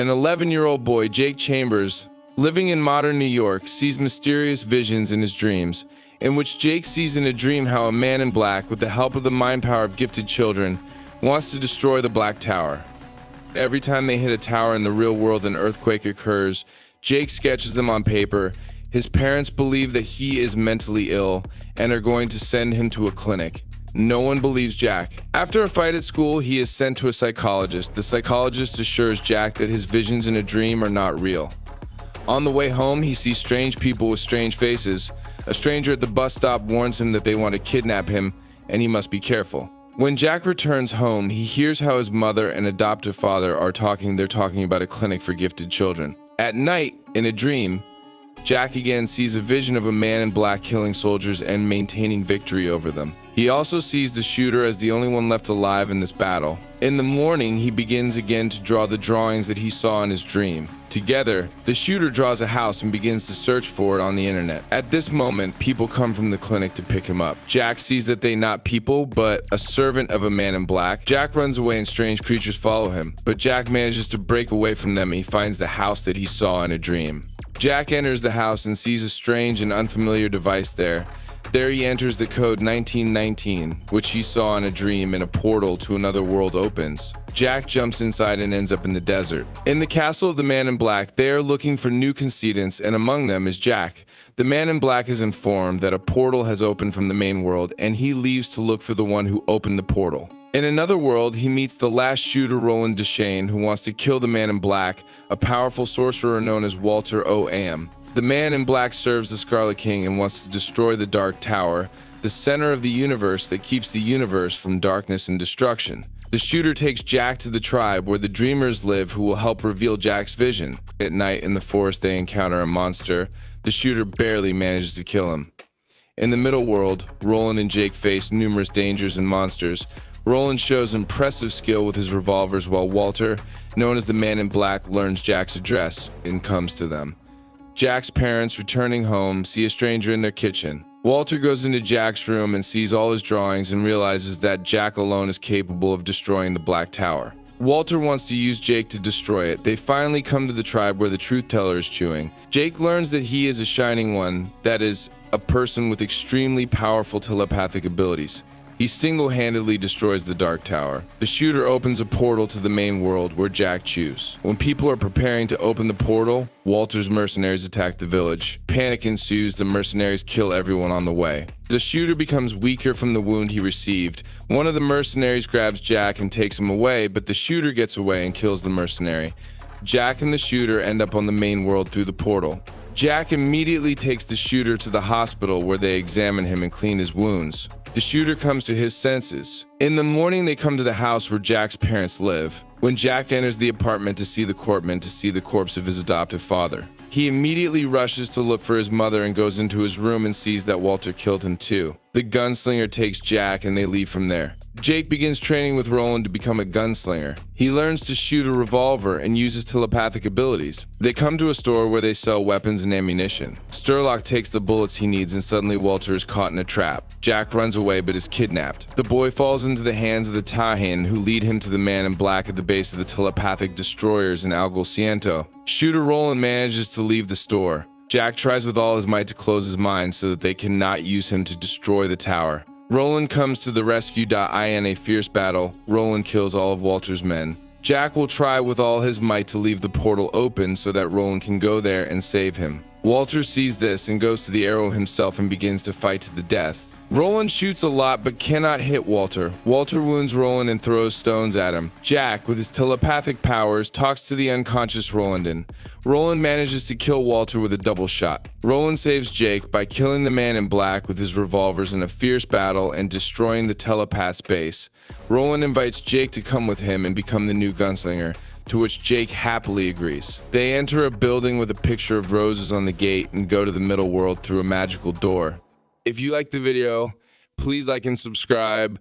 An 11-year-old boy, Jake Chambers, living in modern New York, sees mysterious visions in his dreams, in which Jake sees in a dream how a man in black, with the help of the mind power of gifted children, wants to destroy the Black Tower. Every time they hit a tower in the real world, an earthquake occurs. Jake sketches them on paper. His parents believe that he is mentally ill and are going to send him to a clinic. No one believes Jack. After a fight at school, he is sent to a psychologist. The psychologist assures Jack that his visions in a dream are not real. On the way home, he sees strange people with strange faces. A stranger at the bus stop warns him that they want to kidnap him, and he must be careful. When Jack returns home, he hears how his mother and adoptive father are talking. They're talking about a clinic for gifted children. At night, in a dream, Jack again sees a vision of a man in black killing soldiers and maintaining victory over them. He also sees the shooter as the only one left alive in this battle. In the morning, he begins again to draw the drawings that he saw in his dream. Together, the shooter draws a house and begins to search for it on the internet. At this moment, people come from the clinic to pick him up. Jack sees that they not people, but a servant of a man in black. Jack runs away and strange creatures follow him, but Jack manages to break away from them and he finds the house that he saw in a dream. Jack enters the house and sees a strange and unfamiliar device there. There he enters the code 1919, which he saw in a dream, and a portal to another world opens. Jack jumps inside and ends up in the desert. In the castle of the Man in Black, they are looking for new concedants, and among them is Jack. The Man in Black is informed that a portal has opened from the main world, and he leaves to look for the one who opened the portal. In another world, he meets the last shooter, Roland Deschain, who wants to kill the Man in Black, a powerful sorcerer known as Walter O. Am. The Man in Black serves the Scarlet King and wants to destroy the Dark Tower, the center of the universe that keeps the universe from darkness and destruction. The shooter takes Jack to the tribe where the dreamers live, who will help reveal Jack's vision. At night in the forest, they encounter a monster. The shooter barely manages to kill him. In the middle world, Roland and Jake face numerous dangers and monsters. Roland shows impressive skill with his revolvers, while Walter, known as the Man in Black, learns Jack's address and comes to them. Jack's parents, returning home, see a stranger in their kitchen. Walter goes into Jack's room and sees all his drawings and realizes that Jack alone is capable of destroying the Black Tower. Walter wants to use Jake to destroy it. They finally come to the tribe where the Truth Teller is chewing. Jake learns that he is a Shining One, that is, a person with extremely powerful telepathic abilities. He single-handedly destroys the Dark Tower. The shooter opens a portal to the main world where Jack chews. When people are preparing to open the portal, Walter's mercenaries attack the village. Panic ensues. The mercenaries kill everyone on the way. The shooter becomes weaker from the wound he received. One of the mercenaries grabs Jack and takes him away, but the shooter gets away and kills the mercenary. Jack and the shooter end up on the main world through the portal. Jack immediately takes the shooter to the hospital where they examine him and clean his wounds. The shooter comes to his senses. In the morning, they come to the house where Jack's parents live. When Jack enters the apartment to see the corpse of his adoptive father, he immediately rushes to look for his mother and goes into his room and sees that Walter killed him too. The gunslinger takes Jack and they leave from there. Jake begins training with Roland to become a gunslinger. He learns to shoot a revolver and uses telepathic abilities. They come to a store where they sell weapons and ammunition. Sturlock takes the bullets he needs and suddenly Walter is caught in a trap. Jack runs away but is kidnapped. The boy falls into the hands of the Tahin, who lead him to the Man in Black at the base of the telepathic destroyers in Algo Ciento. Shooter Roland manages to leave the store. Jack tries with all his might to close his mind so that they cannot use him to destroy the tower. Roland comes to the rescue. In a fierce battle, Roland kills all of Walter's men. Jack will try with all his might to leave the portal open so that Roland can go there and save him. Walter sees this and goes to the arrow himself and begins to fight to the death. Roland shoots a lot but cannot hit Walter. Walter wounds Roland and throws stones at him. Jack, with his telepathic powers, talks to the unconscious Rolandin. Roland manages to kill Walter with a double shot. Roland saves Jake by killing the Man in Black with his revolvers in a fierce battle and destroying the telepath's base. Roland invites Jake to come with him and become the new gunslinger, to which Jake happily agrees. They enter a building with a picture of roses on the gate and go to the middle world through a magical door. If you liked the video, please like and subscribe.